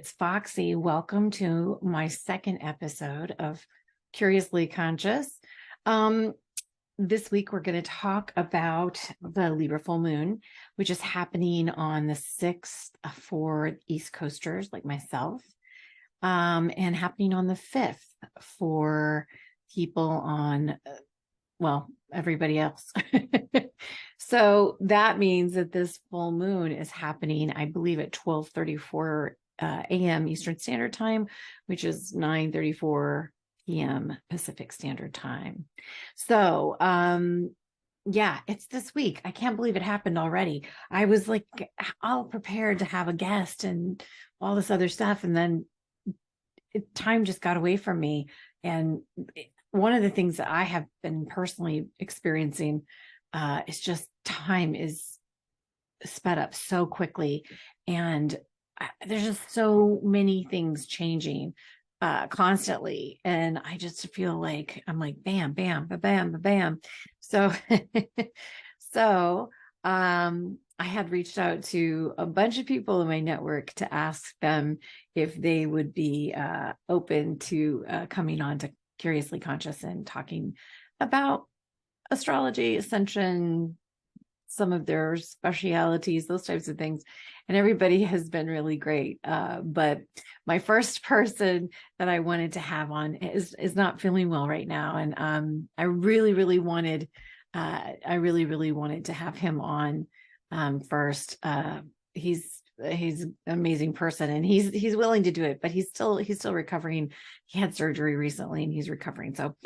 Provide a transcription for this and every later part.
it's Foxy. Welcome to my second episode of Curiously Conscious. Um, this week, we're going to talk about the Libra Full Moon, which is happening on the 6th for East Coasters like myself, and happening on the 5th for people on, well, everybody else. So that means that this full moon is happening, I believe, at 12:34 a.m. Eastern Standard Time, which is 9:34 p.m. Pacific Standard Time. So, yeah, it's this week. I can't believe it happened already. I was like all prepared to have a guest and all this other stuff, and then time just got away from me. And one of the things that I have been personally experiencing is just time is sped up so quickly, and there's just so many things changing constantly, and I just feel like I'm like bam, bam, ba bam, ba bam. So, so I had reached out to a bunch of people in my network to ask them if they would be open to coming on to Curiously Conscious and talking about astrology, ascension, some of their specialities, those types of things. And everybody has been really great. But my first person that I wanted to have on is not feeling well right now. And I really wanted to have him on first. He's an amazing person, and he's willing to do it, but he's still recovering. He had surgery recently and he's recovering. So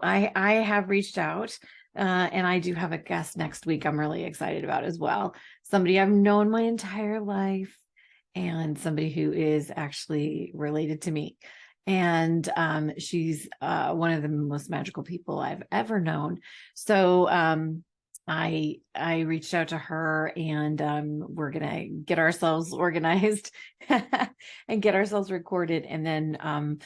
I have reached out, and I do have a guest next week I'm really excited about as well. Somebody I've known my entire life, and somebody who is actually related to me. And she's one of the most magical people I've ever known. So I reached out to her, and we're gonna get ourselves organized and get ourselves recorded, and then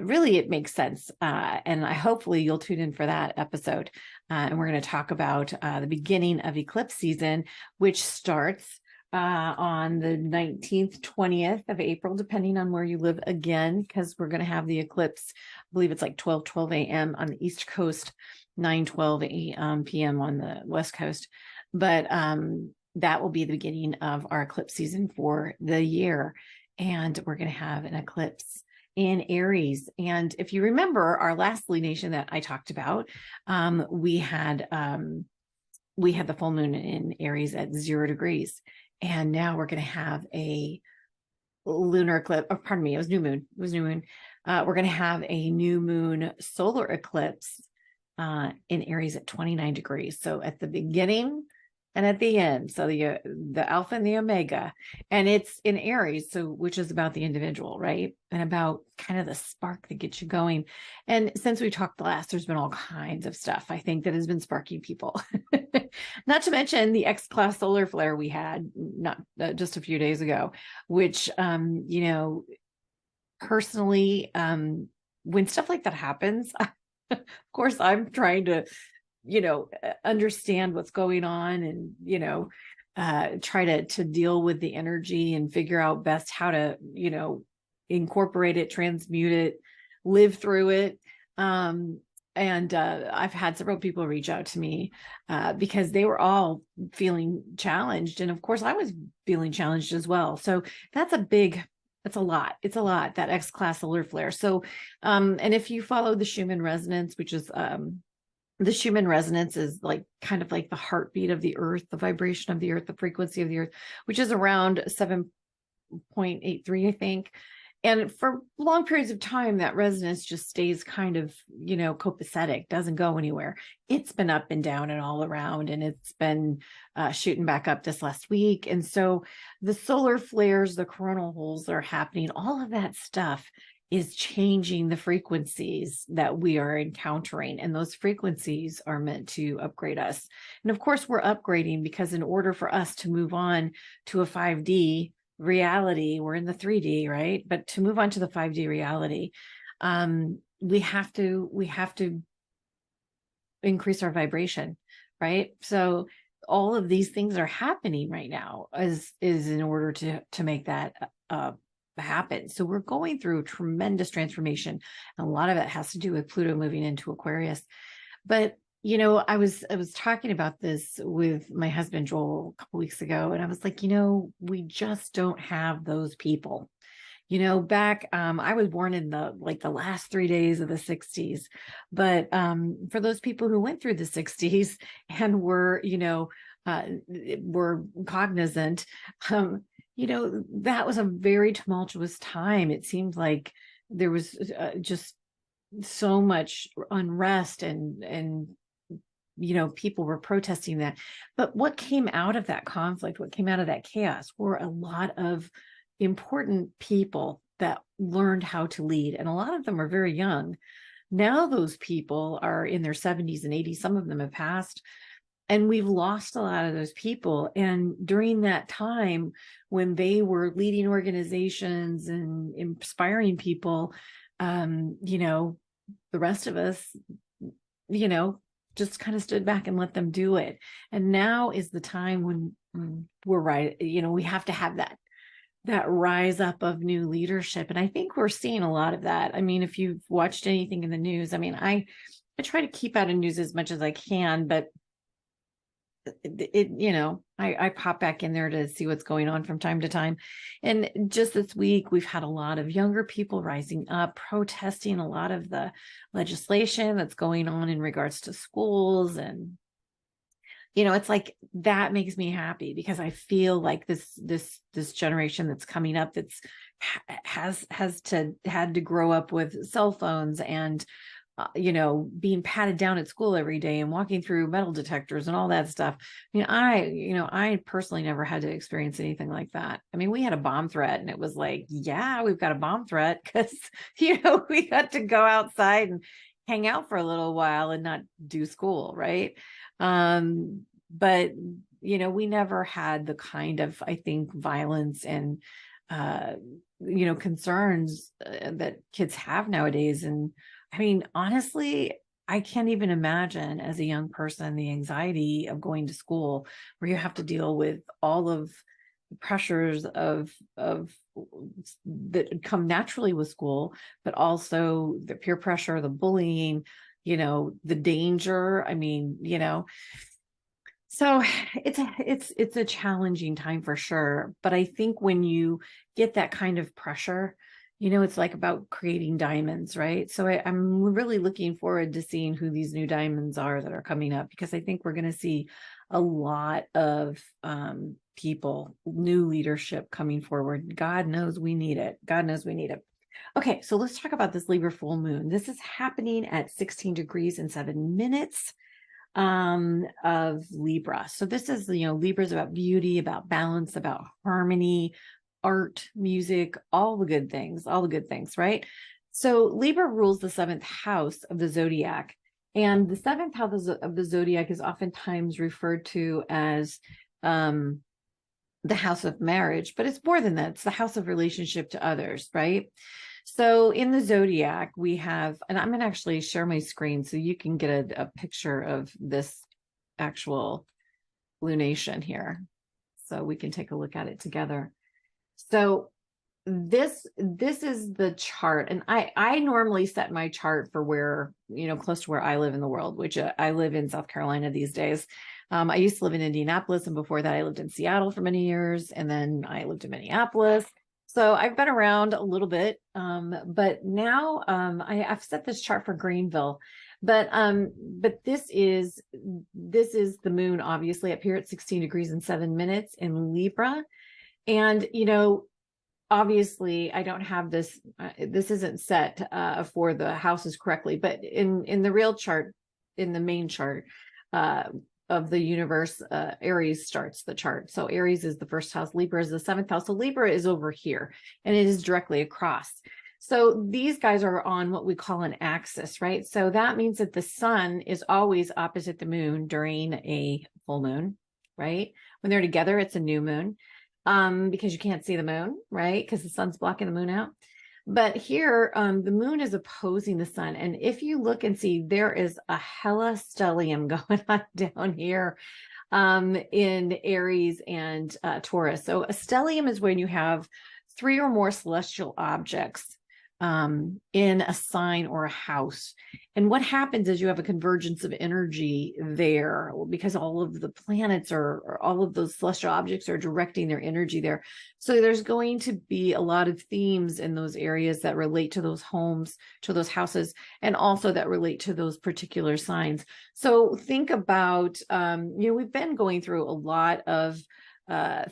really it makes sense. And hopefully you'll tune in for that episode. And we're going to talk about the beginning of eclipse season, which starts on the 19th, 20th of April, depending on where you live again, because we're going to have the eclipse. I believe it's like 12 a.m. on the East Coast, 9:12 p.m. on the West Coast. But that will be the beginning of our eclipse season for the year. And we're going to have an eclipse in Aries. And if you remember our last lunation that I talked about, we had the full moon in Aries at 0 degrees. And now we're going to have a lunar eclipse, or pardon me, it was new moon. We're going to have a new moon solar eclipse in Aries at 29 degrees. So at the beginning and at the end, so the alpha and the omega, and it's in Aries, so which is about the individual, right? And about kind of the spark that gets you going. And since we talked last, there's been all kinds of stuff I think that has been sparking people. Not to mention the X-class solar flare we had not just a few days ago, which personally, when stuff like that happens, of course I'm trying to understand what's going on, and try to deal with the energy and figure out best how to incorporate it, transmute it, live through it. And I've had several people reach out to me because they were all feeling challenged, and of course I was feeling challenged as well. So that's a lot. It's a lot, that X-class solar flare. So and if you follow the Schumann resonance, which is the Schumann resonance is like kind of like the heartbeat of the earth, the vibration of the earth, the frequency of the earth, which is around 7.83, I think. And for long periods of time, that resonance just stays kind of, copacetic, doesn't go anywhere. It's been up and down and all around, and it's been shooting back up this last week. And so the solar flares, the coronal holes that are happening, all of that stuff is changing the frequencies that we are encountering. And those frequencies are meant to upgrade us. And of course, we're upgrading because in order for us to move on to a 5D reality, we're in the 3D, right? But to move on to the 5D reality, we have to increase our vibration, right? So all of these things are happening right now is in order to make that happen. So we're going through tremendous transformation. And a lot of it has to do with Pluto moving into Aquarius. But I was talking about this with my husband Joel a couple weeks ago, and I was like, we just don't have those people. Back, I was born in the last 3 days of the 60s, but for those people who went through the 60s and were cognizant, that was a very tumultuous time. It seemed like there was just so much unrest and people were protesting that. But what came out of that conflict, what came out of that chaos, were a lot of important people that learned how to lead. And a lot of them are very young. Now those people are in their 70s and 80s. Some of them have passed. And we've lost a lot of those people. And during that time when they were leading organizations and inspiring people, the rest of us, just kind of stood back and let them do it. And now is the time when we're right. We have to have that rise up of new leadership. And I think we're seeing a lot of that. I mean, if you've watched anything in the news, I mean, I try to keep out of news as much as I can, but I pop back in there to see what's going on from time to time. And just this week, we've had a lot of younger people rising up, protesting a lot of the legislation that's going on in regards to schools. And, it's like, that makes me happy because I feel like this generation that's coming up that's had to grow up with cell phones and being patted down at school every day and walking through metal detectors and all that stuff. I mean, I personally never had to experience anything like that. I mean, we had a bomb threat and it was like, yeah, we've got a bomb threat because, we got to go outside and hang out for a little while and not do school. Right. But, we never had the kind of, I think, violence and, concerns that kids have nowadays. And I mean, honestly, I can't even imagine as a young person the anxiety of going to school where you have to deal with all of the pressures of that come naturally with school, but also the peer pressure, the bullying, the danger. I mean, so it's a challenging time for sure. But I think when you get that kind of pressure, it's like about creating diamonds, right? So I'm really looking forward to seeing who these new diamonds are that are coming up, because I think we're going to see a lot of people, new leadership coming forward. God knows we need it. God knows we need it. Okay, so let's talk about this Libra full moon. This is happening at 16 degrees and 7 minutes of Libra. So this is, Libra is about beauty, about balance, about harmony, art, music, all the good things, right? So Libra rules the 7th house of the zodiac. And the 7th house of the zodiac is oftentimes referred to as the house of marriage, but it's more than that. It's the house of relationship to others, right? So in the zodiac, we have, and I'm going to actually share my screen so you can get a picture of this actual lunation here. So we can take a look at it together. So this is the chart, and I normally set my chart for where, close to where I live in the world, which I live in South Carolina these days. I used to live in Indianapolis, and before that I lived in Seattle for many years, and then I lived in Minneapolis. So I've been around a little bit, but now I've set this chart for Greenville. But this is the moon, obviously, up here at 16 degrees and 7 minutes in Libra. And, obviously I don't have this, this isn't set for the houses correctly, but in the real chart, in the main chart of the universe, Aries starts the chart. So Aries is the first house, Libra is the 7th house. So Libra is over here and it is directly across. So these guys are on what we call an axis, right? So that means that the sun is always opposite the moon during a full moon, right? When they're together, it's a new moon, because you can't see the moon, right? Because the sun's blocking the moon out. But here, the moon is opposing the sun. And if you look and see, there is a hella stellium going on down here in Aries and Taurus. So a stellium is when you have three or more celestial objects in a sign or a house. And what happens is you have a convergence of energy there because all of the planets or all of those celestial objects are directing their energy there. So there's going to be a lot of themes in those areas that relate to those homes, to those houses, and also that relate to those particular signs. So think about, we've been going through a lot of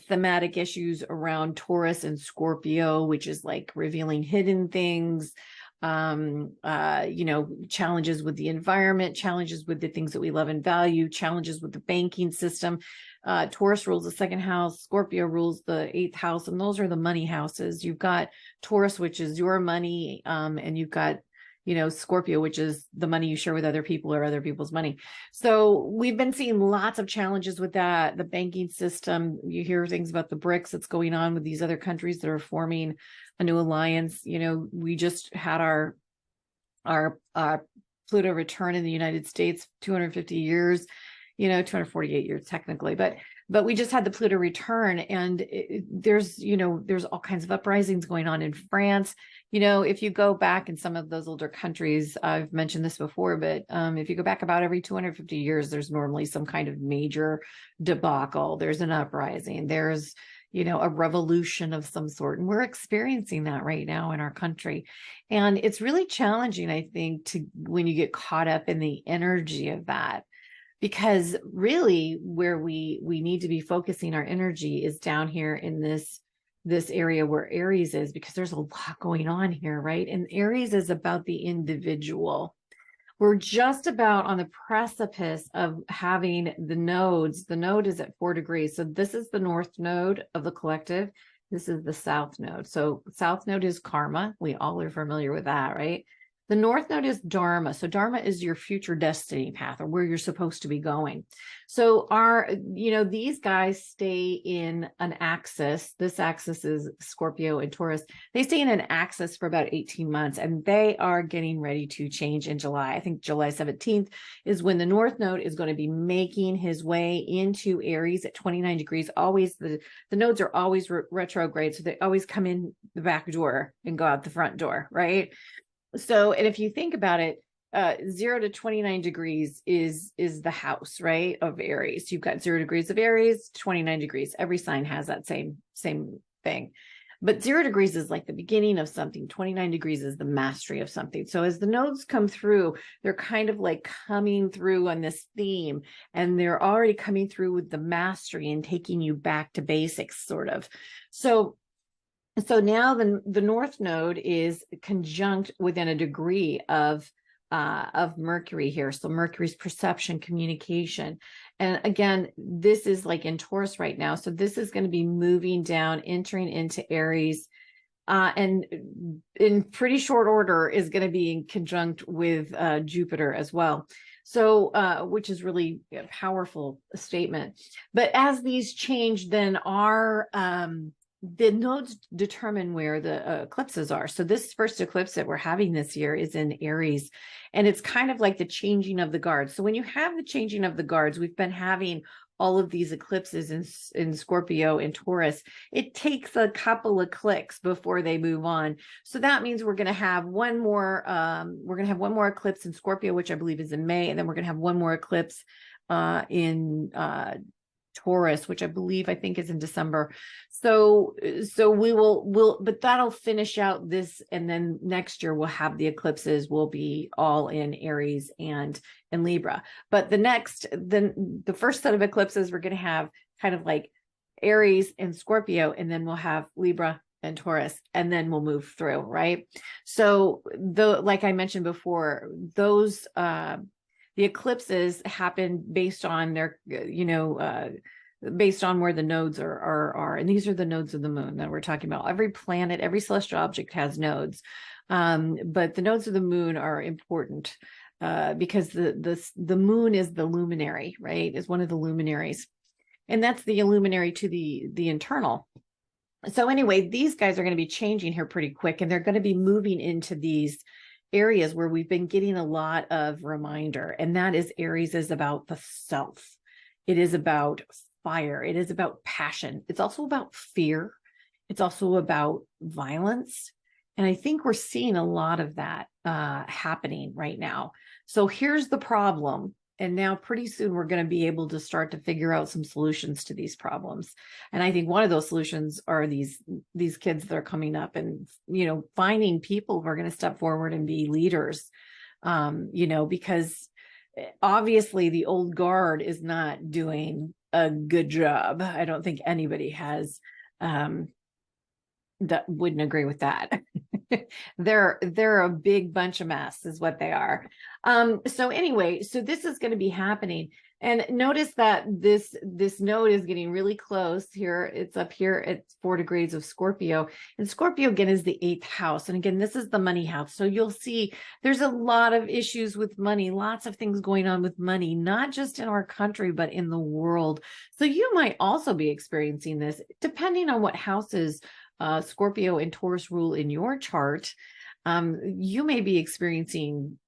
thematic issues around Taurus and Scorpio, which is like revealing hidden things, challenges with the environment, challenges with the things that we love and value, challenges with the banking system. Taurus rules the second house, Scorpio rules the eighth house, and those are the money houses. You've got Taurus, which is your money, and you've got Scorpio, which is the money you share with other people or other people's money. So we've been seeing lots of challenges with that. The banking system, you hear things about the BRICS that's going on with these other countries that are forming a new alliance. We just had our Pluto return in the United States, 250 years, 248 years technically, but we just had the Pluto return, and there's all kinds of uprisings going on in France. If you go back in some of those older countries, I've mentioned this before, but if you go back about every 250 years, there's normally some kind of major debacle. There's an uprising. There's, a revolution of some sort. And we're experiencing that right now in our country. And it's really challenging, I think, when you get caught up in the energy of that. Because really where we need to be focusing our energy is down here in this area where Aries is, because there's a lot going on here, right? And Aries is about the individual. We're just about on the precipice of having the nodes. The node is at 4 degrees. So this is the north node of the collective. This is the south node. So south node is karma. We all are familiar with that, right? The north node is Dharma. So Dharma is your future destiny path, or where you're supposed to be going. So these guys stay in an axis. This axis is Scorpio and Taurus. They stay in an axis for about 18 months, and they are getting ready to change in July. I think July 17th is when the north node is going to be making his way into Aries at 29 degrees. Always the nodes are always retrograde. So they always come in the back door and go out the front door, right? So, and if you think about it, 0 to 29 degrees is the house, right, of Aries. You've got 0 degrees of Aries, 29 degrees. Every sign has that same thing. But 0 degrees is like the beginning of something. 29 degrees is the mastery of something. So as the nodes come through, they're kind of like coming through on this theme, and they're already coming through with the mastery and taking you back to basics, sort of. So now the north node is conjunct within a degree of Mercury here. So Mercury's perception, communication. And again, this is like in Taurus right now. So this is going to be moving down, entering into Aries, and in pretty short order is going to be in conjunct with Jupiter as well. So, which is really a powerful statement. But as these change, then the nodes determine where the eclipses are. So this first eclipse that we're having this year is in Aries, and it's kind of like the changing of the guards. So when you have the changing of the guards, we've been having all of these eclipses in Scorpio and Taurus. It takes a couple of clicks before they move on. So that means we're going to have one more eclipse in Scorpio, which I believe is in May, and then we're going to have one more eclipse in Taurus, which I think is in December. So but that'll finish out this, and then next year we'll have the eclipses will be all in Aries and in Libra. But the first set of eclipses, we're going to have kind of like Aries and Scorpio, and then we'll have Libra and Taurus, and then we'll move through, right? So like I mentioned before, those the eclipses happen based on their, based on where the nodes are. And these are the nodes of the moon that we're talking about. Every planet, every celestial object has nodes. But the nodes of the moon are important because the moon is the luminary, right? Is one of the luminaries. And that's the illuminary to the internal. So anyway, these guys are going to be changing here pretty quick, and they're going to be moving into these areas where we've been getting a lot of reminder. And that is Aries is about the self. It is about fire. It is about passion. It's also about fear. It's also about violence. And I think we're seeing a lot of that happening right now. So here's the problem. And now pretty soon we're going to be able to start to figure out some solutions to these problems. And I think one of those solutions are these kids that are coming up and, finding people who are going to step forward and be leaders, because obviously the old guard is not doing a good job. I don't think anybody has, that wouldn't agree with that. They're a big bunch of mess is what they are. So anyway, so this is going to be happening. And notice that this node is getting really close here. It's up here at 4 degrees of Scorpio. And Scorpio, again, is the 8th house. And again, this is the money house. So you'll see there's a lot of issues with money, lots of things going on with money, not just in our country, but in the world. So you might also be experiencing this, depending on what houses Scorpio and Taurus rule in your chart. You may be experiencing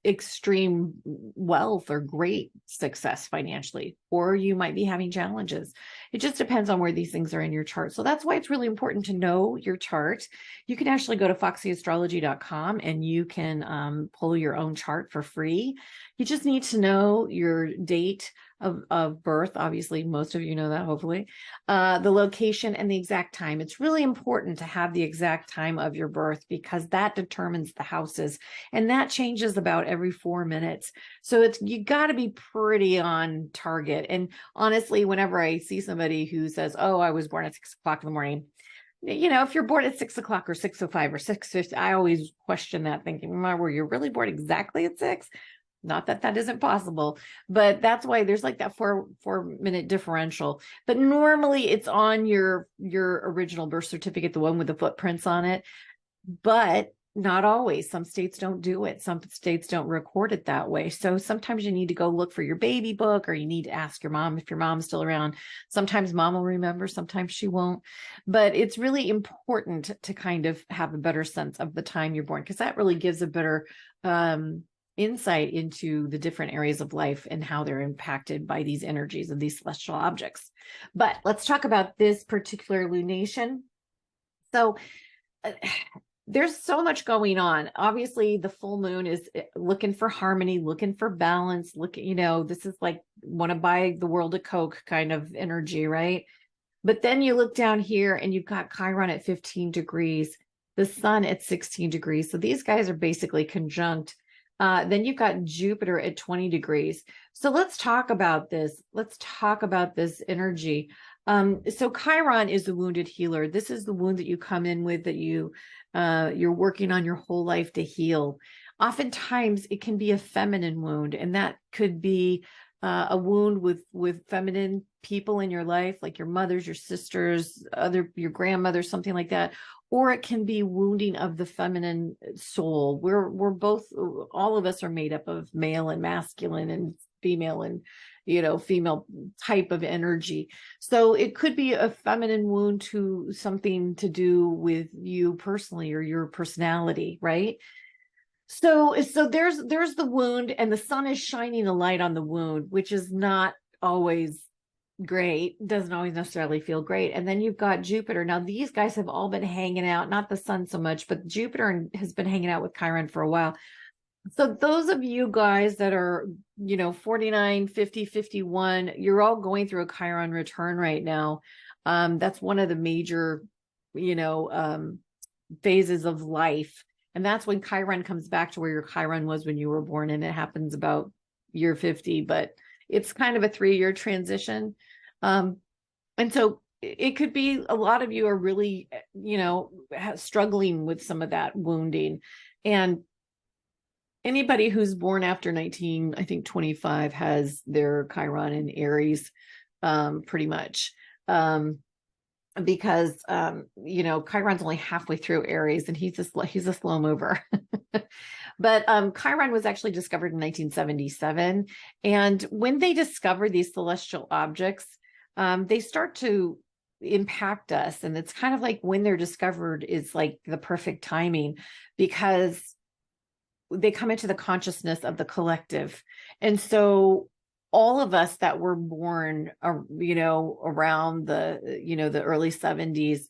extreme wealth or great success financially, or you might be having challenges. It just depends on where these things are in your chart. So that's why it's really important to know your chart. You can actually go to foxyastrology.com and you can pull your own chart for free. You just need to know your date of birth. Obviously, most of you know that, hopefully. The location and the exact time. It's really important to have the exact time of your birth because that determines the houses, and that changes about every 4 minutes. So you got to be pretty on target. And honestly, whenever I see somebody who says, "Oh, I was born at 6 o'clock in the morning," if you're born at 6 o'clock or 6:05 or 6:50, I always question that, thinking, were you really born exactly at 6? Not that that isn't possible, but that's why there's like that 4 minute differential. But normally it's on your original birth certificate, the one with the footprints on it, but not always. Some states don't do it. Some states don't record it that way. So sometimes you need to go look for your baby book, or you need to ask your mom if your mom's still around. Sometimes mom will remember, sometimes she won't. But it's really important to kind of have a better sense of the time you're born, because that really gives a better insight into the different areas of life and how they're impacted by these energies of these celestial objects. But let's talk about this particular lunation. So there's so much going on. Obviously, the full moon is looking for harmony, looking for balance. This is like want to buy the world a Coke kind of energy, right? But then you look down here and you've got Chiron at 15 degrees, the sun at 16 degrees. So these guys are basically conjunct. Then you've got Jupiter at 20 degrees. So let's talk about this. Let's talk about this energy. So Chiron is the wounded healer. This is the wound that you come in with, that you're working on your whole life to heal. Oftentimes it can be a feminine wound, and that could be a wound with feminine people in your life, like your mothers, your sisters, your grandmother, something like that. Or it can be wounding of the feminine soul. We're both, all of us are made up of male and masculine and female and, female type of energy. So it could be a feminine wound to something to do with you personally or your personality, right? So there's the wound, and the sun is shining a light on the wound, which is not always great, doesn't always necessarily feel great. And then you've got Jupiter. Now these guys have all been hanging out, not the sun so much, but Jupiter has been hanging out with Chiron for a while. So those of you guys that are, 49, 50, 51, you're all going through a Chiron return right now. That's one of the major, phases of life. And that's when Chiron comes back to where your Chiron was when you were born. And it happens about year 50, but it's kind of a 3-year transition. And so it could be a lot of you are really, struggling with some of that wounding. And anybody who's born after 25 has their Chiron in Aries, pretty much. Because Chiron's only halfway through Aries, and he's a slow mover. But Chiron was actually discovered in 1977, and when they discover these celestial objects, they start to impact us. And it's kind of like when they're discovered is like the perfect timing, because they come into the consciousness of the collective. And so all of us that were born, around the early 70s,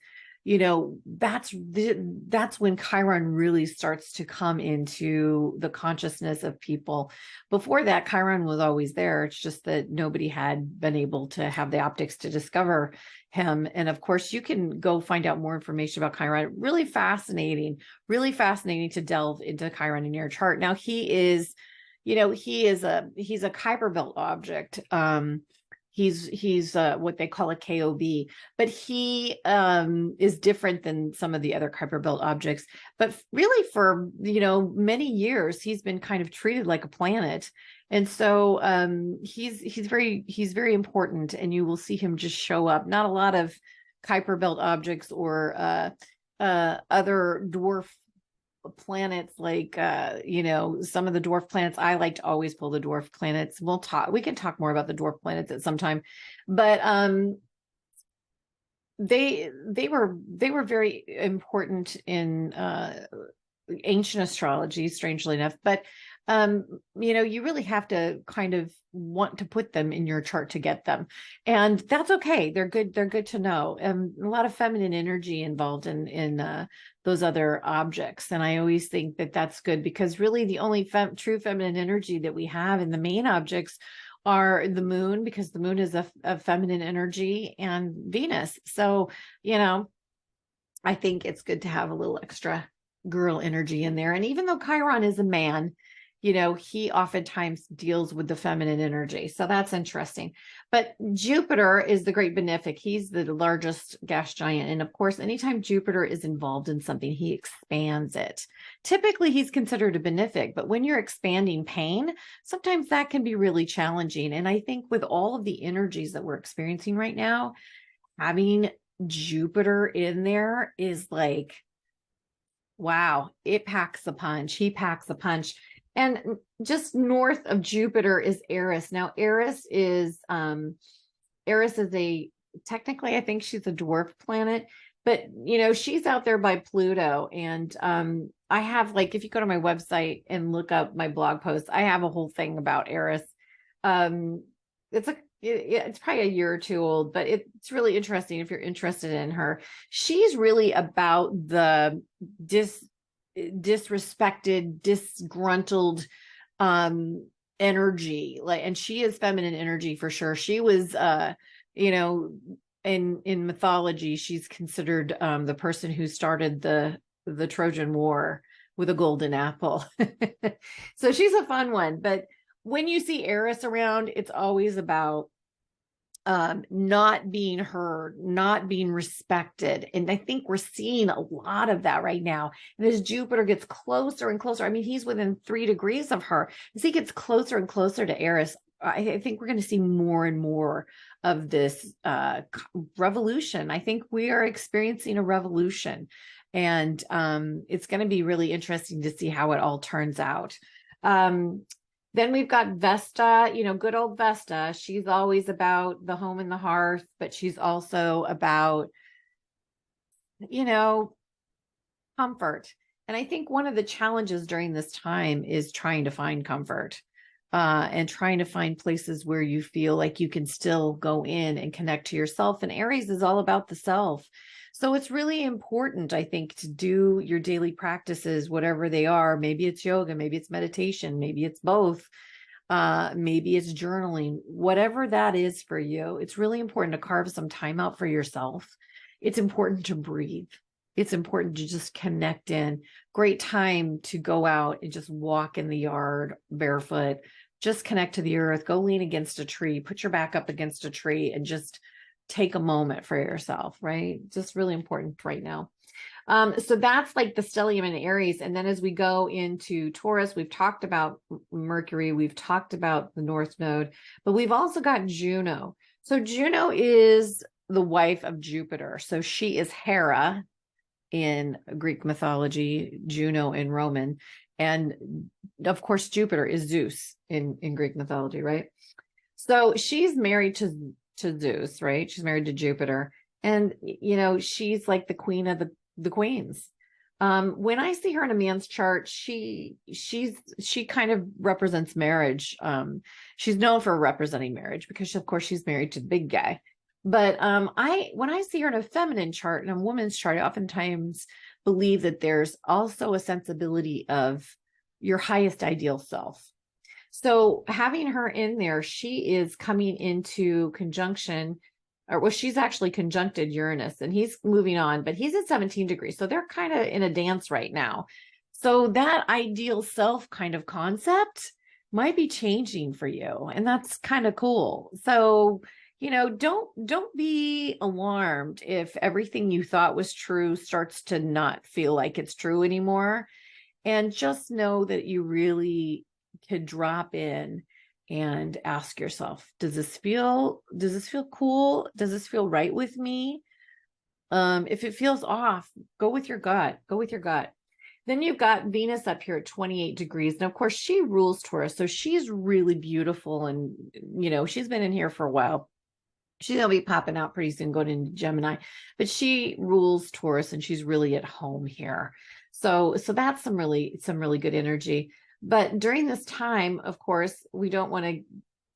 that's when Chiron really starts to come into the consciousness of people. Before that, Chiron was always there. It's just that nobody had been able to have the optics to discover him. And of course, you can go find out more information about Chiron. Really fascinating to delve into Chiron in your chart. Now he's a Kuiper belt object. He's what they call a KOB, but he is different than some of the other Kuiper belt objects. But really, for many years, he's been kind of treated like a planet, and so he's very important, and you will see him just show up. Not a lot of Kuiper belt objects or other dwarf planets, like some of the dwarf planets. I like to always pull the dwarf planets. We can talk more about the dwarf planets at some time, but they were very important in ancient astrology, strangely enough. But you really have to kind of want to put them in your chart to get them, and that's okay. They're good to know. A lot of feminine energy involved in those other objects, and I always think that that's good, because really the only true feminine energy that we have in the main objects are the moon, because the moon is a feminine energy, and Venus. So I think it's good to have a little extra girl energy in there. And even though Chiron is a man, he oftentimes deals with the feminine energy. So that's interesting. But Jupiter is the great benefic. He's the largest gas giant. And of course, anytime Jupiter is involved in something, he expands it. Typically, he's considered a benefic, but when you're expanding pain, sometimes that can be really challenging. And I think with all of the energies that we're experiencing right now, having Jupiter in there is like, wow, it packs a punch. He packs a punch. And just north of Jupiter is Eris. Now, Eris is technically, I think she's a dwarf planet, but she's out there by Pluto. And I have, like, if you go to my website and look up my blog posts, I have a whole thing about Eris. It's probably a year or two old, but it's really interesting if you're interested in her. She's really about the disrespected, disgruntled energy, and she is feminine energy for sure. She was in mythology, she's considered the person who started the Trojan War with a golden apple. So she's a fun one. But when you see Eris around, it's always about not being heard, not being respected. And I think we're seeing a lot of that right now. And as Jupiter gets closer and closer, I mean, he's within 3 degrees of her. As he gets closer and closer to Eris, I think we're going to see more and more of this revolution. I think we are experiencing a revolution, and it's going to be really interesting to see how it all turns out. Then we've got Vesta, good old Vesta. She's always about the home and the hearth, but she's also about, comfort. And I think one of the challenges during this time is trying to find comfort and trying to find places where you feel like you can still go in and connect to yourself. And Aries is all about the self. So it's really important, I think, to do your daily practices, whatever they are. Maybe it's yoga, maybe it's meditation, maybe it's both, maybe it's journaling, whatever that is for you. It's really important to carve some time out for yourself. It's important to breathe. It's important to just connect in. Great time to go out and just walk in the yard barefoot, just connect to the earth, go lean against a tree, put your back up against a tree, and just take a moment for yourself, right? Just really important right now. So that's like the stellium in Aries. And then as we go into Taurus, we've talked about Mercury, we've talked about the North Node, but we've also got Juno. So Juno is the wife of Jupiter. So she is Hera in Greek mythology, Juno in Roman. And of course, Jupiter is Zeus in Greek mythology, right? So she's married to Zeus, right? She's married to Jupiter. And, she's like the queen of the queens. When I see her in a man's chart, she kind of represents marriage. She's known for representing marriage because of course she's married to the big guy. But when I see her in a feminine chart and a woman's chart, I oftentimes believe that there's also a sensibility of your highest ideal self. So having her in there, she is coming into conjunction, or well, she's actually conjuncted Uranus, and he's moving on, but he's at 17 degrees. So they're kind of in a dance right now. So that ideal self kind of concept might be changing for you. And that's kind of cool. So, don't be alarmed if everything you thought was true starts to not feel like it's true anymore. And just know that you really could drop in and ask yourself, does this feel cool? Does this feel right with me? If it feels off, go with your gut. Then you've got Venus up here at 28 degrees. And of course, she rules Taurus. So she's really beautiful. And, she's been in here for a while. She's going to be popping out pretty soon, going into Gemini. But she rules Taurus, and she's really at home here. So that's some really good energy. But during this time, of course, we don't want to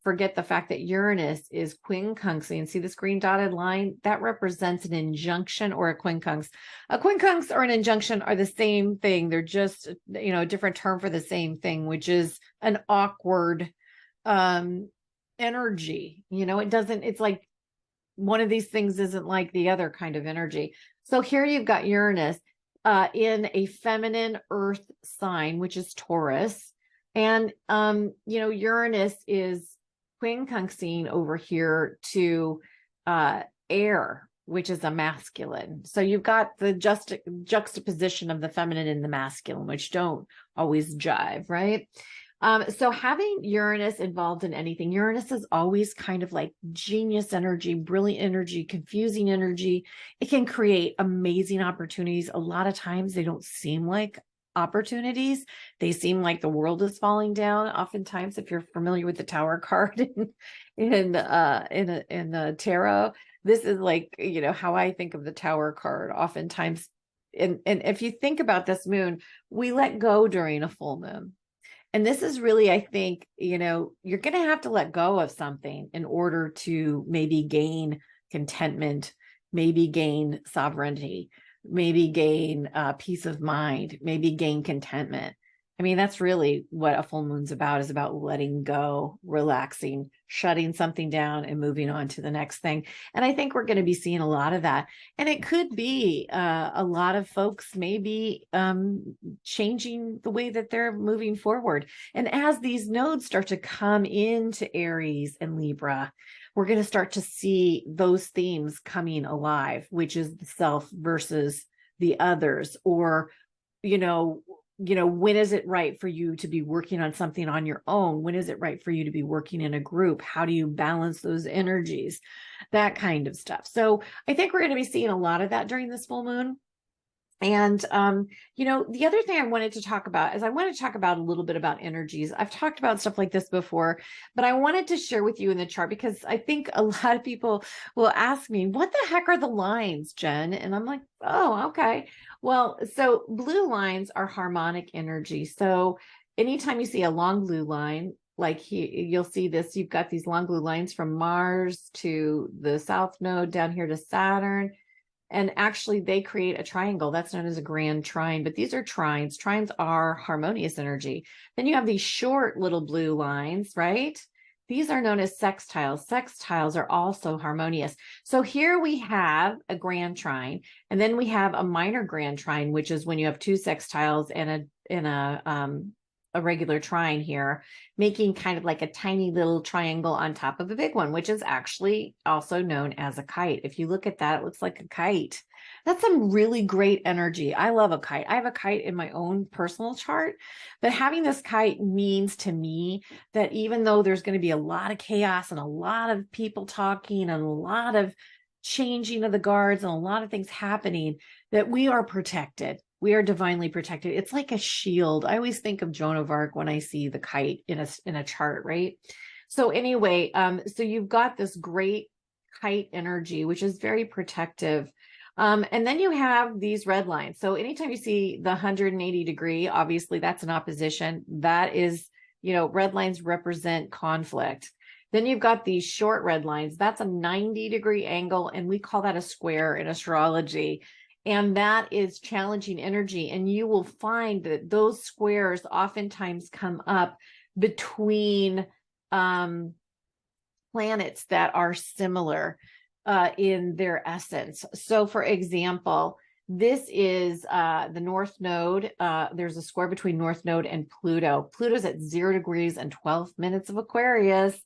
forget the fact that Uranus is quincunxing. See this green dotted line? That represents an injunction or a quincunx. A quincunx or an injunction are the same thing. They're just, a different term for the same thing, which is an awkward energy. It's like one of these things isn't like the other kind of energy. So here you've got Uranus in a feminine earth sign, which is Taurus. And, Uranus is quincunxing over here to air, which is a masculine. So you've got the juxtaposition of the feminine and the masculine, which don't always jive, right? So having Uranus involved in anything, Uranus is always kind of like genius energy, brilliant energy, confusing energy. It can create amazing opportunities. A lot of times they don't seem like opportunities. They seem like the world is falling down. Oftentimes, if you're familiar with the Tower card in the tarot, this is like, how I think of the Tower card. Oftentimes, and if you think about this moon, we let go during a full moon. And this is really, I think, you're going to have to let go of something in order to maybe gain contentment, maybe gain sovereignty, maybe gain peace of mind, maybe gain contentment. I mean, that's really what a full moon's about, is about letting go, relaxing, shutting something down and moving on to the next thing. And I think we're going to be seeing a lot of that. And it could be a lot of folks maybe changing the way that they're moving forward. And as these nodes start to come into Aries and Libra, we're going to start to see those themes coming alive, which is the self versus the others, or, when is it right for you to be working on something on your own? When is it right for you to be working in a group? How do you balance those energies? That kind of stuff. So I think we're going to be seeing a lot of that during this full moon. And, the other thing I wanted to talk about is I want to talk about a little bit about energies. I've talked about stuff like this before, but I wanted to share with you in the chart because I think a lot of people will ask me, what the heck are the lines, Jen? And I'm like, oh, okay. Well, so blue lines are harmonic energy. So anytime you see a long blue line, like you'll see this, you've got these long blue lines from Mars to the South Node down here to Saturn. And actually, they create a triangle that's known as a grand trine, but these are trines. Trines are harmonious energy. Then you have these short little blue lines, right? These are known as sextiles. Sextiles are also harmonious. So here we have a grand trine, and then we have a minor grand trine, which is when you have two sextiles and a regular trine here, making kind of like a tiny little triangle on top of a big one, which is actually also known as a kite. If you look at that, it looks like a kite. That's some really great energy. I love a kite. I have a kite in my own personal chart, but having this kite means to me that even though there's going to be a lot of chaos and a lot of people talking and a lot of changing of the guards and a lot of things happening, that we are protected. We are divinely protected. It's like a shield. I always think of Joan of Arc when I see the kite in a chart, right? So anyway, so you've got this great kite energy, which is very protective. And then you have these red lines. So anytime you see the 180 degree, obviously that's an opposition. That is, red lines represent conflict. Then you've got these short red lines. That's a 90-degree angle, and we call that a square in astrology. And that is challenging energy. And you will find that those squares oftentimes come up between planets that are similar in their essence. So, for example, this is the North Node. There's a square between North Node and Pluto. Pluto's at 0 degrees and 12 minutes of Aquarius,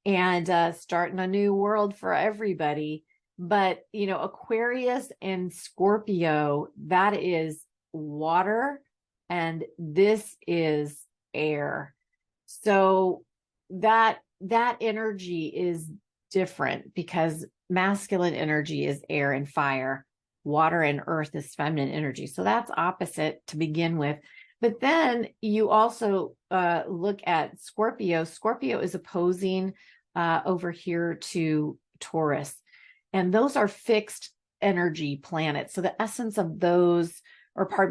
and starting a new world for everybody. But, Aquarius and Scorpio, that is water, and this is air. So that energy is different because masculine energy is air and fire. Water and earth is feminine energy. So that's opposite to begin with. But then you also look at Scorpio. Scorpio is opposing over here to Taurus. And those are fixed energy planets. So the essence of those,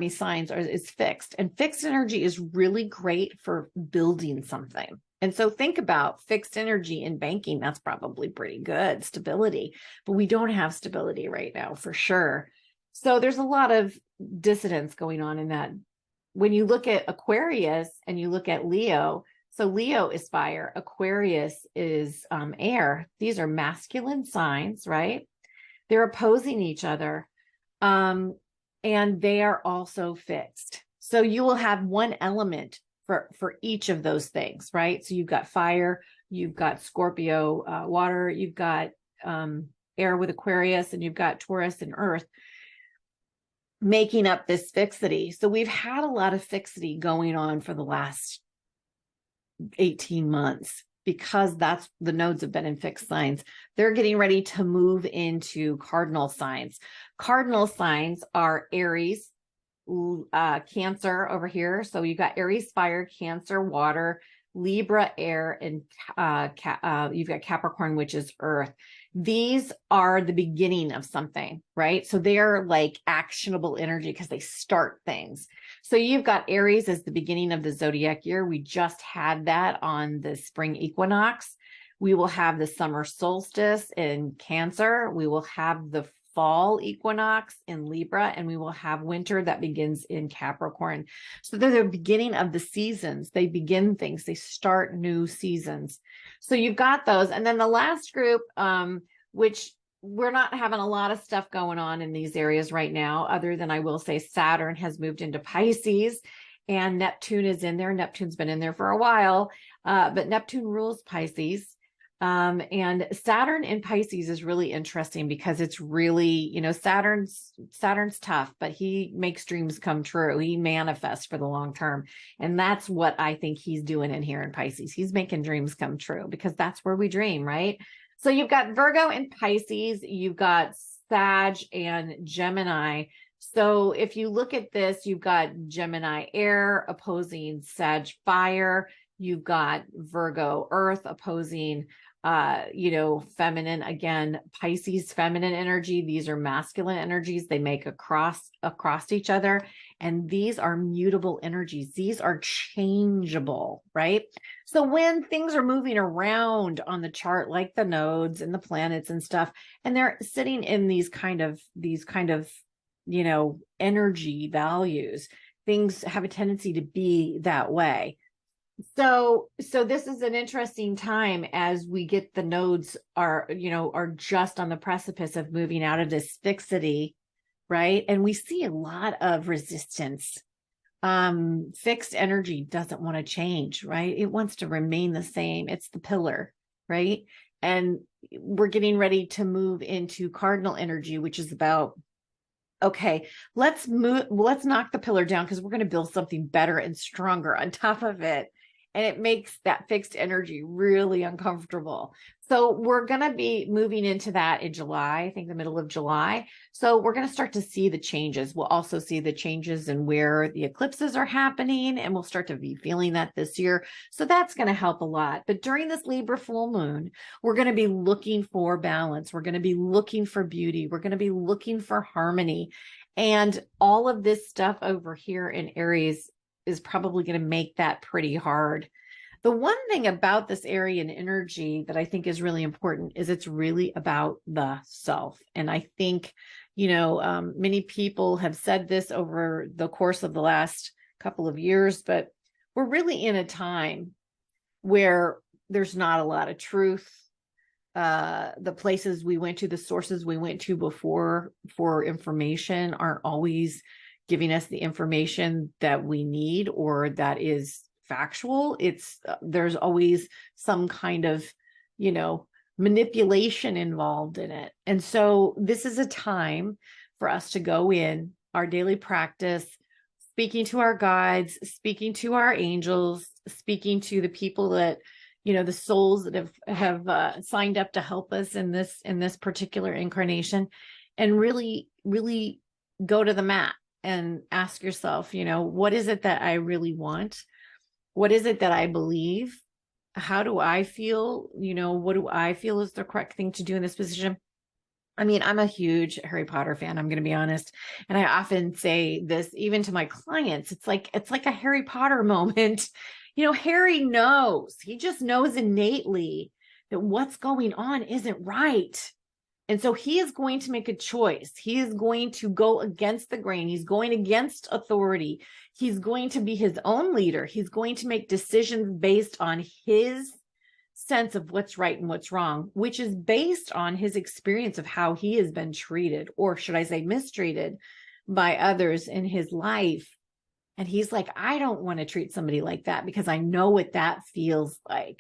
signs is fixed. And fixed energy is really great for building something. And so think about fixed energy in banking. That's probably pretty good stability, but we don't have stability right now for sure. So there's a lot of dissonance going on in that. When you look at Aquarius and you look at Leo, so Leo is fire, Aquarius is air. These are masculine signs, right? They're opposing each other, and they are also fixed. So you will have one element for each of those things, right? So you've got fire, you've got Scorpio, water, you've got air with Aquarius, and you've got Taurus and earth making up this fixity. So we've had a lot of fixity going on for the last 18 months because that's the nodes have been in fixed signs. They're getting ready to move into cardinal signs. Cardinal signs are Aries, Cancer over here. So you've got Aries, fire, Cancer, water, Libra, air, and you've got Capricorn, which is earth. These are the beginning of something, right? So they're like actionable energy because they start things. So you've got Aries as the beginning of the zodiac year. We just had that on the spring equinox. We will have the summer solstice in Cancer. We will have the fall equinox in Libra, and we will have winter that begins in Capricorn. So they're the beginning of the seasons. They begin things. They start new seasons. So you've got those. And then the last group, which we're not having a lot of stuff going on in these areas right now, other than I will say Saturn has moved into Pisces and Neptune is in there. Neptune's been in there for a while, but Neptune rules Pisces. And Saturn in Pisces is really interesting because it's really, Saturn's tough, but he makes dreams come true. He manifests for the long term. And that's what I think he's doing in here in Pisces. He's making dreams come true because that's where we dream, right? So you've got Virgo and Pisces, you've got Sag and Gemini. So if you look at this, you've got Gemini air opposing Sag fire. You've got Virgo earth opposing feminine, again, Pisces feminine energy. These are masculine energies. They make across each other. And these are mutable energies. These are changeable, right? So when things are moving around on the chart, like the nodes and the planets and stuff, and they're sitting in these kind of, energy values, things have a tendency to be that way. So this is an interesting time as we get the nodes are just on the precipice of moving out of this fixity, right? And we see a lot of resistance. Fixed energy doesn't want to change, right? It wants to remain the same. It's the pillar, right? And we're getting ready to move into cardinal energy, which is about, okay, let's knock the pillar down because we're going to build something better and stronger on top of it. and it makes that fixed energy really uncomfortable. So we're going to be moving into that in July, I think the middle of July. So we're going to start to see the changes. We'll also see the changes in where the eclipses are happening, and we'll start to be feeling that this year. So that's going to help a lot. But during this Libra full moon, we're going to be looking for balance. We're going to be looking for beauty. We're going to be looking for harmony. And all of this stuff over here in Aries is probably going to make that pretty hard. The one thing about this Aryan energy that I think is really important is it's really about the self. And I think, many people have said this over the course of the last couple of years, but we're really in a time where there's not a lot of truth. The places we went to, the sources we went to before for information aren't always giving us the information that we need or that is factual. There's always some kind of, manipulation involved in it. And so this is a time for us to go in our daily practice, speaking to our guides, speaking to our angels, speaking to the people that, the souls that have signed up to help us in this particular incarnation, and really, really go to the mat and ask yourself, what is it that I really want? What is it that I believe? How do I feel? What do I feel is the correct thing to do in this position? I mean, I'm a huge Harry Potter fan, I'm going to be honest. And I often say this even to my clients. It's like a Harry Potter moment. Harry knows. He just knows innately that what's going on isn't right. And so he is going to make a choice. He is going to go against the grain. He's going against authority. He's going to be his own leader. He's going to make decisions based on his sense of what's right and what's wrong, which is based on his experience of how he has been treated, or should I say mistreated, by others in his life. And he's like, I don't want to treat somebody like that because I know what that feels like.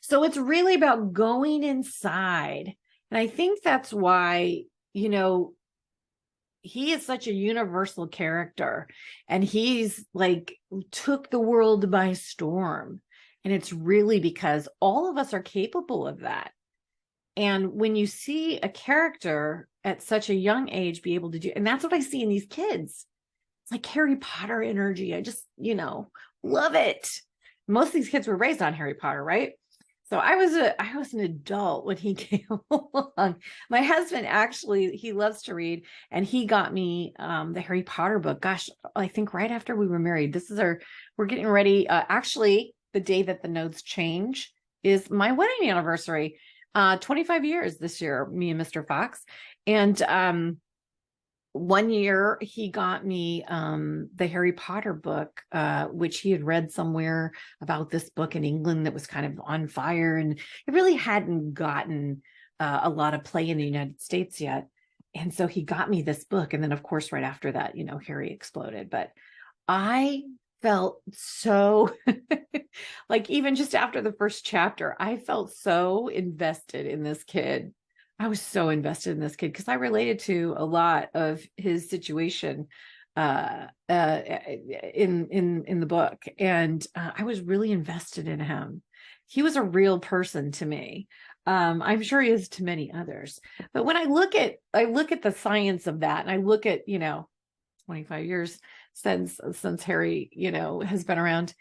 So it's really about going inside. And I think that's why, he is such a universal character, and he's like took the world by storm. And it's really because all of us are capable of that. And when you see a character at such a young age be able to do, and that's what I see in these kids, it's like Harry Potter energy. I just, love it. Most of these kids were raised on Harry Potter, right? So I was an adult when he came along. My husband actually, he loves to read, and he got me the Harry Potter book. Gosh, I think right after we were married. We're getting ready. Actually, the day that the nodes change is my wedding anniversary. 25 years this year, me and Mr. Fox. And one year he got me the Harry Potter book, which he had read somewhere about this book in England that was kind of on fire, and it really hadn't gotten a lot of play in the United States yet. And so he got me this book, and then of course right after that, Harry exploded. But I felt so like, even just after the first chapter, I felt so invested in this kid. I was so invested in this kid because I related to a lot of his situation in the book, and I was really invested in him. He was a real person to me. I'm sure he is to many others. But when I look at the science of that, and I look at 25 years since Harry has been around,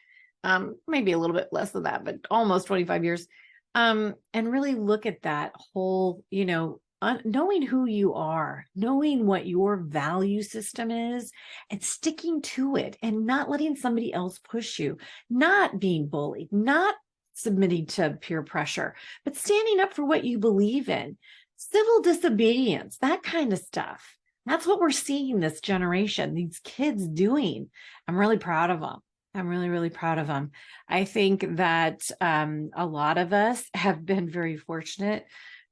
maybe a little bit less than that, but almost 25 years. And really look at that whole, knowing who you are, knowing what your value system is, and sticking to it, and not letting somebody else push you, not being bullied, not submitting to peer pressure, but standing up for what you believe in, civil disobedience, that kind of stuff. That's what we're seeing this generation, these kids doing. I'm really proud of them. I'm really, really proud of them. I think that a lot of us have been very fortunate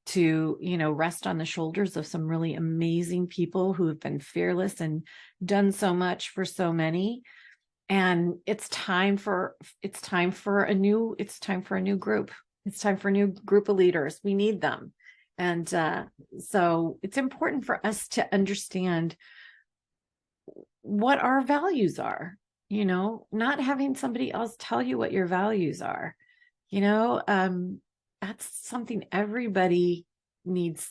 to, rest on the shoulders of some really amazing people who have been fearless and done so much for so many. And it's time for a new group. It's time for a new group of leaders. We need them. And so it's important for us to understand what our values are. not having somebody else tell you what your values are, that's something everybody needs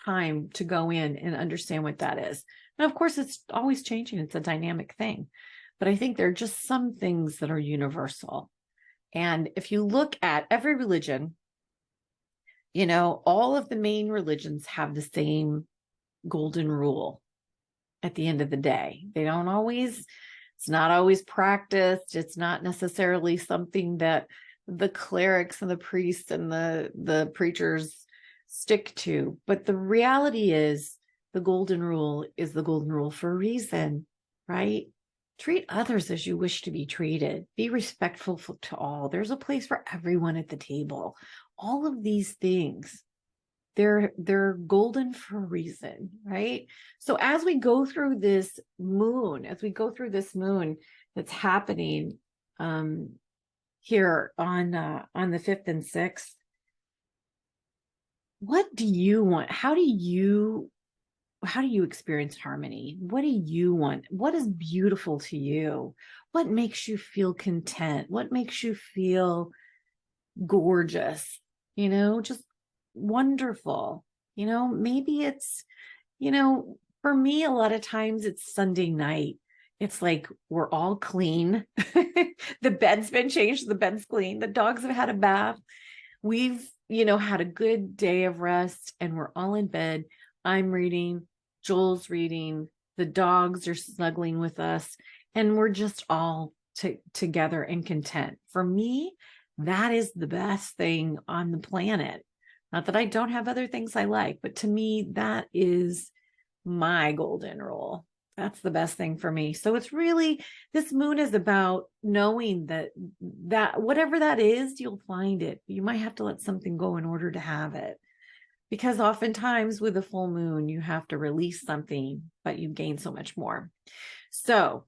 time to go in and understand what that is. And of course, it's always changing. It's a dynamic thing. But I think there are just some things that are universal. And if you look at every religion, all of the main religions have the same golden rule at the end of the day. It's not always practiced. It's not necessarily something that the clerics and the priests and the preachers stick to. But the reality is the golden rule is the golden rule for a reason, right? Treat others as you wish to be treated. Be respectful to all. There's a place for everyone at the table. All of these things, they're golden for a reason, right? So as we go through this moon, that's happening here on the 5th and 6th, what do you want? How do you experience harmony? What do you want? What is beautiful to you? What makes you feel content? What makes you feel gorgeous? Just wonderful. Maybe it's, for me, a lot of times it's Sunday night. It's like we're all clean. The bed's been changed. The bed's clean. The dogs have had a bath. We've, had a good day of rest and we're all in bed. I'm reading, Joel's reading, the dogs are snuggling with us, and we're just all together and content. For me, that is the best thing on the planet. Not that I don't have other things I like, but to me, that is my golden rule. That's the best thing for me. So it's really, this moon is about knowing that whatever that is, you'll find it. You might have to let something go in order to have it. Because oftentimes with a full moon, you have to release something, but you gain so much more. So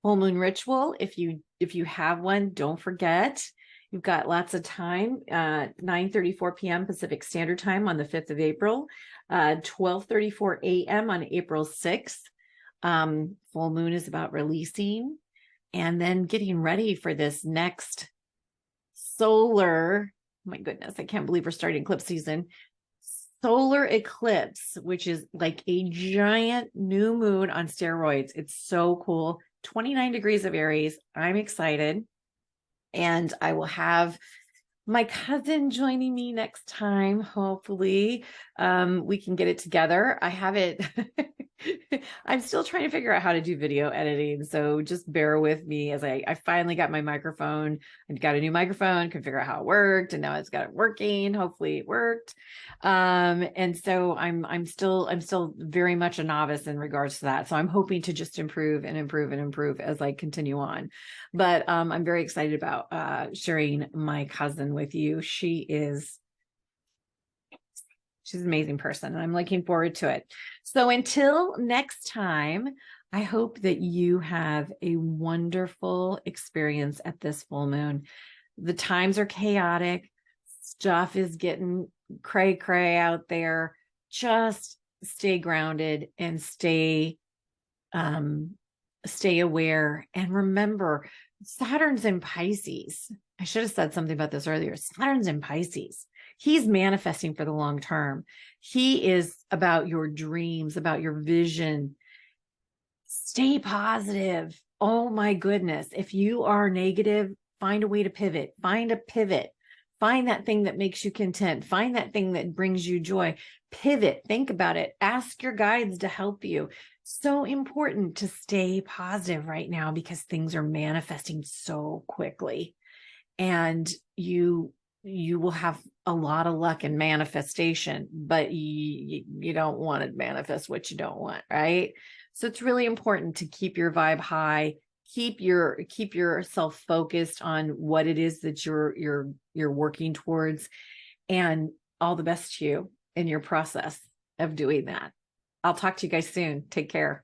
full moon ritual, if you have one, don't forget, you've got lots of time, 9:34 p.m. Pacific Standard Time on the 5th of April, 12:34 a.m. on April 6th. Full moon is about releasing and then getting ready for this next solar, my goodness, I can't believe we're starting eclipse season. Solar eclipse, which is like a giant new moon on steroids. It's so cool. 29 degrees of Aries. I'm excited. And I will have my cousin joining me next time. Hopefully, we can get it together. I have it. I'm still trying to figure out how to do video editing. So just bear with me as I finally got my microphone. I got a new microphone, could figure out how it worked, and now it's got it working. Hopefully it worked. And so I'm still very much a novice in regards to that. So I'm hoping to just improve as I continue on. But I'm very excited about sharing my cousin with you. She's an amazing person, and I'm looking forward to it. So until next time, I hope that you have a wonderful experience at this full moon. The times are chaotic. Stuff is getting cray out there. Just stay grounded and stay aware. And remember, Saturn's in Pisces. I should have said something about this earlier. Saturn's in Pisces. He's manifesting for the long term. He is about your dreams, about your vision. Stay positive. Oh my goodness. If you are negative, find a way to pivot. Find a pivot. Find that thing that makes you content. Find that thing that brings you joy. Pivot. Think about it. Ask your guides to help you. So important to stay positive right now because things are manifesting so quickly. And you will have a lot of luck in manifestation, but you don't want to manifest what you don't want, right? So it's really important to keep your vibe high, keep yourself focused on what it is that you're working towards, and all the best to you in your process of doing that. I'll talk to you guys soon. Take care.